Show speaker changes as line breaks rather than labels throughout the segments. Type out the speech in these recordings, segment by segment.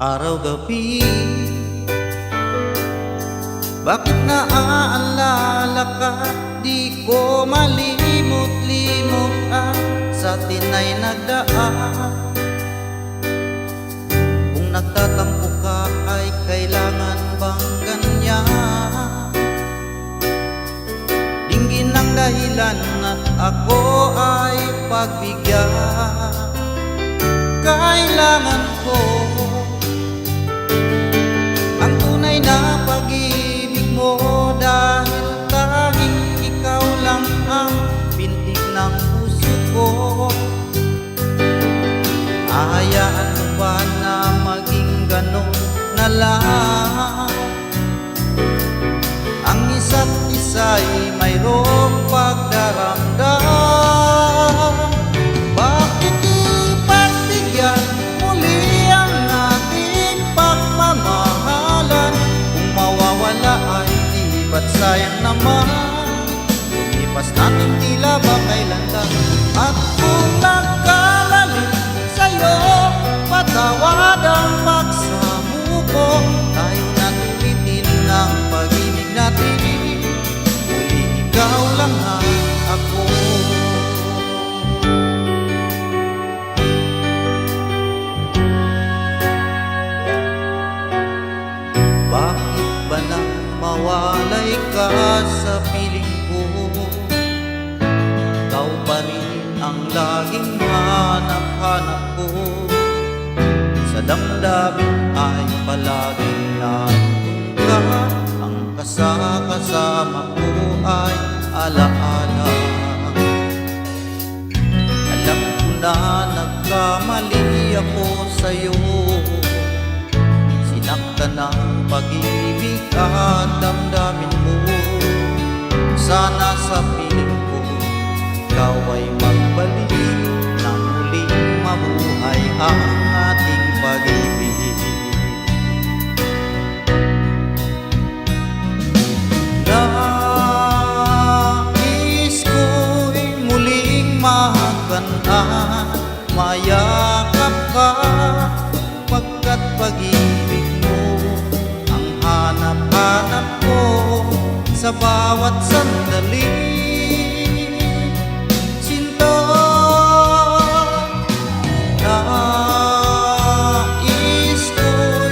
Araw-gabi, bakit naaalala ka? Di ko malimot-limot ang sa tinay nagdaan. Kung nagtatampo ka ay kailangan bang ganyan? Dinggin ang dahilan at ako ay pagbigyan. Kailangan ko ang tunay na pag-ibig mo, dahil tanging ikaw lang ang pintig ng puso ko. Ahayaan mo ba na maging ganon na lang? Ang isa't isa'y mayroong pagdaramdam. Bakit ipagbigyan muli ang ating pagmamahalan? Kung mawawala ay di ba't sayang naman? Lumipas natin tila ba kailan lang? At kung nagkamali sa'yo, patawad ang pagsamuko. Tayo na't ulitin ang pag-ibig natin. Muli ikaw lang ang ako. Bakit ba nang mawalay ka sa piling ko? Ikaw pa rin ang laging hanap-hanap ko. Sa damdamin ay palaging nandun ka. Ang kasama ko ay alaala. Alam ko na nagkamali ako sa'yo. Sinaktan ng pag-ibig at damdamin mo. Sana sa piling ko ikaw ay magbalik nang muling mabuhay ang ating pag-ibig. Nais ko'y muling mahaganhan, mayakap ka, pagkat pag-ibig mo ang hanap-hanap ko sa bawat sandali. Sinta, nais ko'y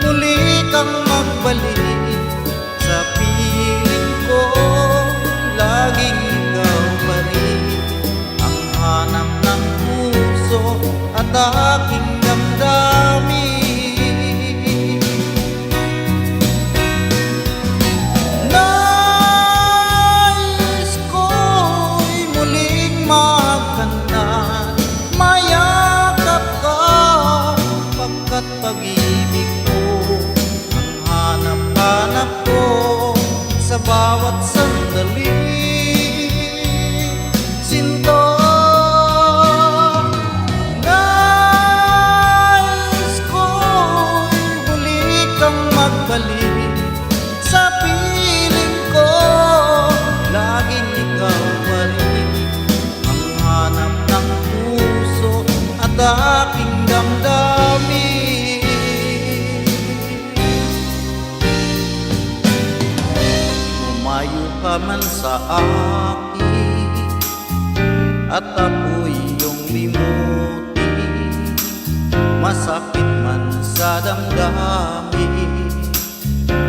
muli kang magbalik sa piling ko. Laging ikaw pa rin ang hanap ng puso at aking damdamin. Nais ko'y muling magkandan, mayakap ka, pagkat pag-ibig mo ang hanap-hanap ko sa bawat sandali. Sinta, nais ko'y muli kang magbalik sa piling ko. Laging ikaw pa rin ang hanap ng puso at aking damdamin. Lumayo ka man sa akin at ako'y iyong limuti. Masakit man sa damdamin,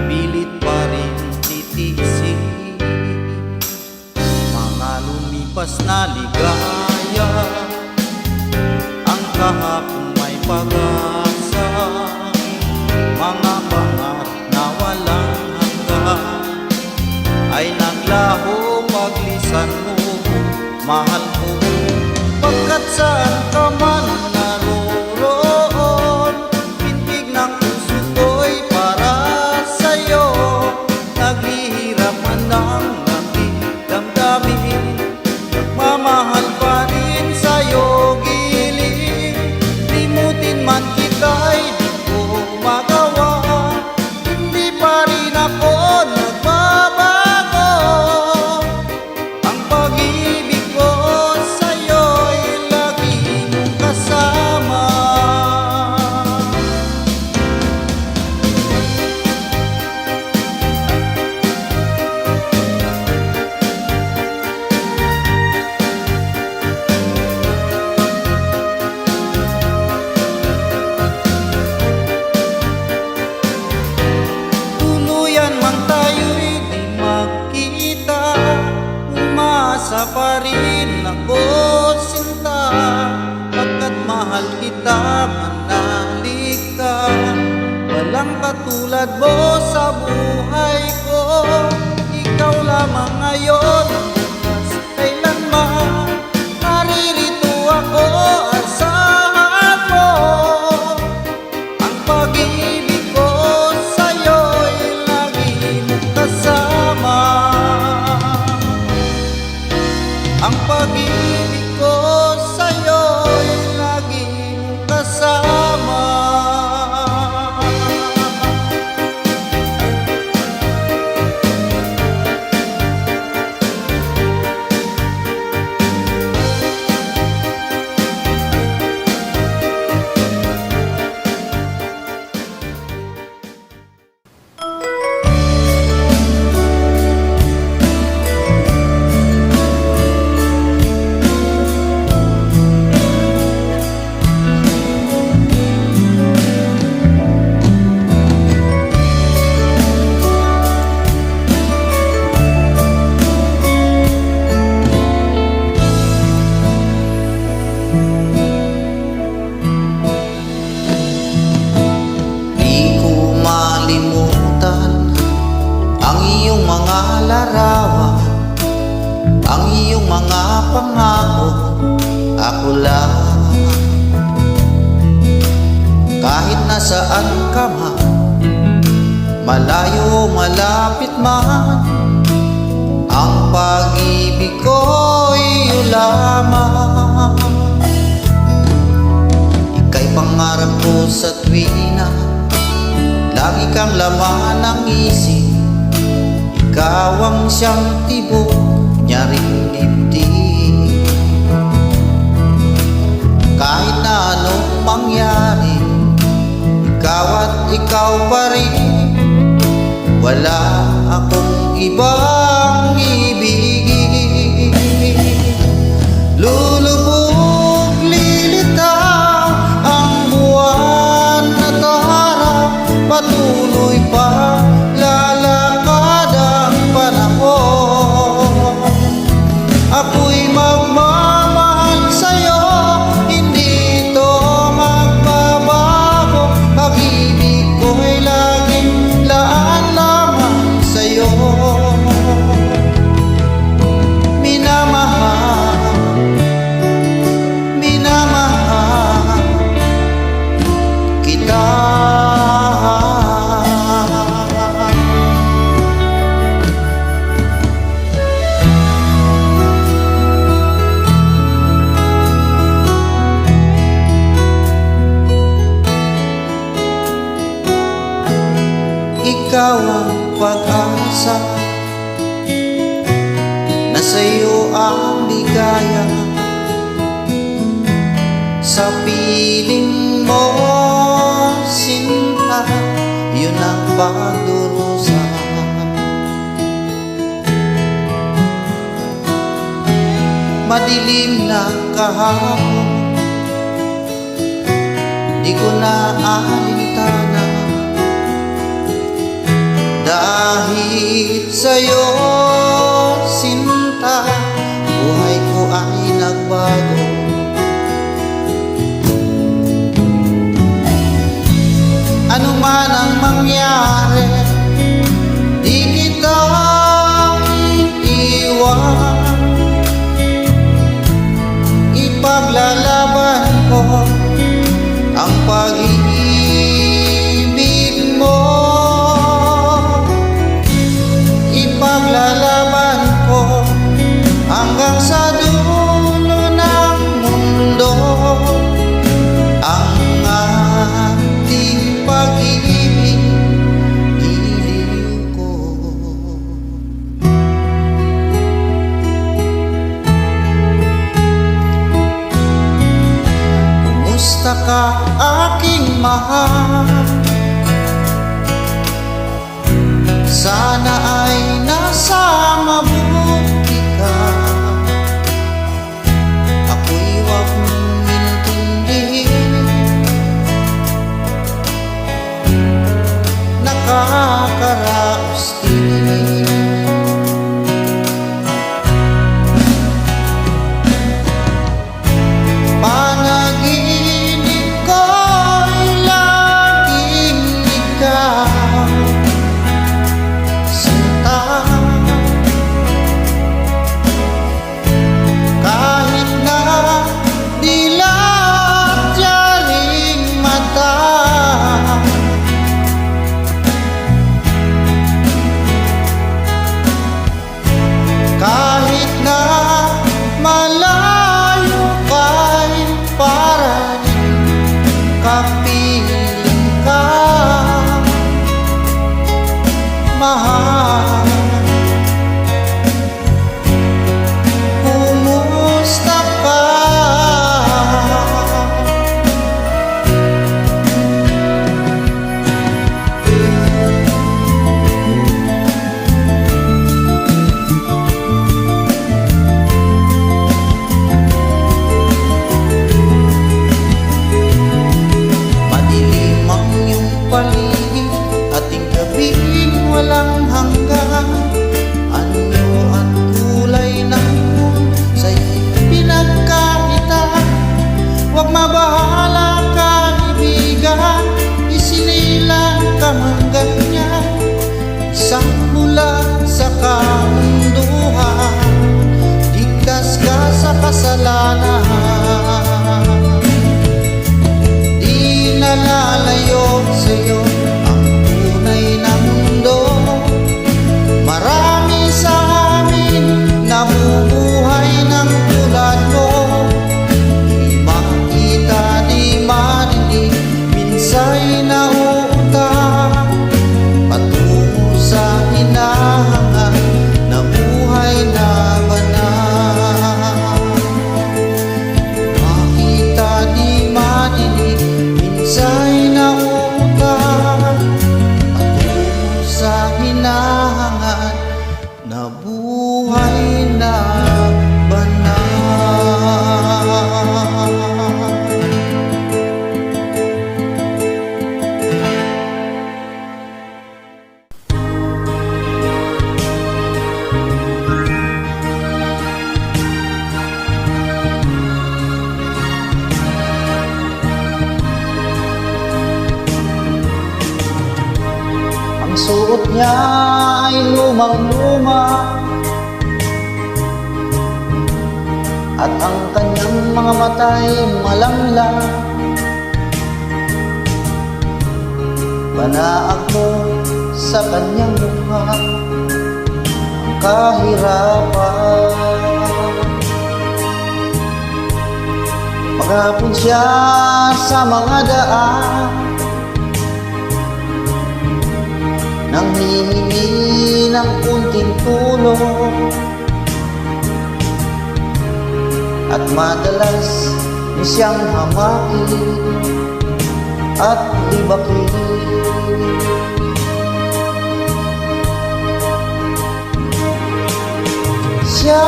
pilit pa rin titiisin. Mga lumipas na ligaya, ang kahapon may pag-asa. Mga pangarap na walang hanggan ay naglaho paglisan mo, mahal ko. Pagkat saan ka man naroroon, pintig ng puso ko Walang katulad mo sa buhay ko. Ikaw lamang ngayon, hanggang sa kailanman. Naririto ako, asahan mo. Ang pag-ibig ko sa'yo'y lagi mong kasama. Ang pag-ibig ko sa'yo'y lagi mong kasama. Ang iyong mga pangako, ako lang. Kahit nasaan ka man, malayo malapit man, ang pag-ibig ko'y iyo lamang. Ika'y pangarap ko sa tuwina, lagi kang laman ng isip. Ikaw ang siyang tibok niya ring dibdib. Kahit na anong mangyari, ikaw at ikaw pa rin. Wala akong ibang ibigin. Lulubog, lilitaw ang buwan at araw, patuloy pa lalakad ang panahon. Ako'y magmamahal sa'yo, hindi ito magbabago. Pag-ibig ko'y laging laan lamang sa'yo. Minamahal, minamahal kita. Ikaw ang pag-asa, na sa'yo ang ligaya. Sa piling mo, sinta, yun ang pagdurusa. Madilim na kahapon, di ko na alintana. Dahil sa'yo, sinta, buhay ko ay nagbago. Ano man ang mangyari, di kita iiwan. Ipaglalaban ko ang pag-ibig mo. Ipaglalaban ko hanggang sa dulo ng mundo ang ating pag-ibig, iliw ko. Kumusta ka, aking mahal? Sana ay nasa mabuti ka. Ako'y huwag mong intindihin, nakakaraos din. Panaginip ko'y laging ikaw. suot niya ay lumang-luma, at ang kanyang mga mata'y malamlang. Banaag mo sa kanyang mukha ang kahirapan. Maghapon siya sa mga daan, nang hihingi ng kunting tulong, at madalas ni siyang hamakin at libakin. Siya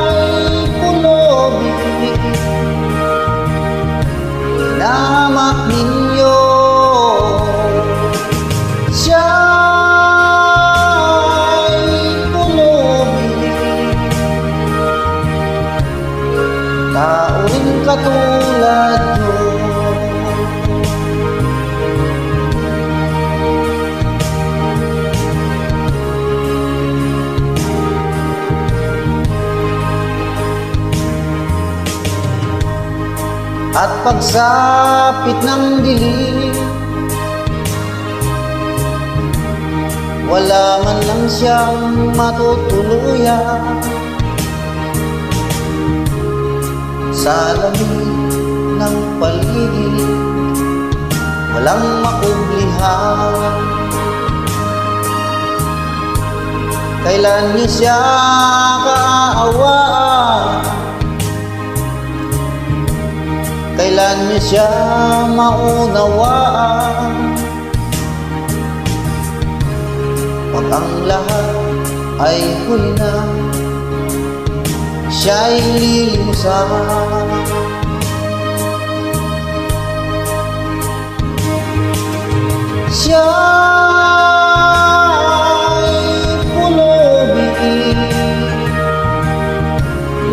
ay pulobig, hinamak ninyo. Siya ay pulobig, tao rin katulad nyo. At pagsapit ng dilim, wala man lang siyang matutuluyan. Sa lamig ng paligid, walang makublihan. Kailan niyo siya kaaawaan? Kailan niyo siya maunawaan? Pag ang lahat ay huli na, siya'y lilimusan. Siya'y pulobig,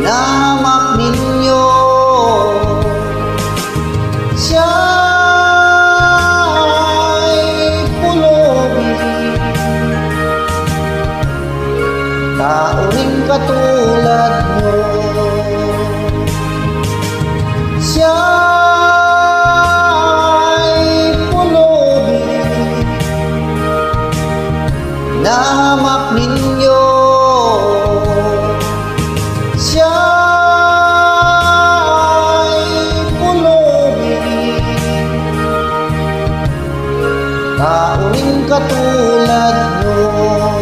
hinamak ninyo. Siya'y pulobig, tao rin katulad nyo. Siya'y pulobig, hinamak ninyo. Siya'y pulobig, tao rin katulad nyo.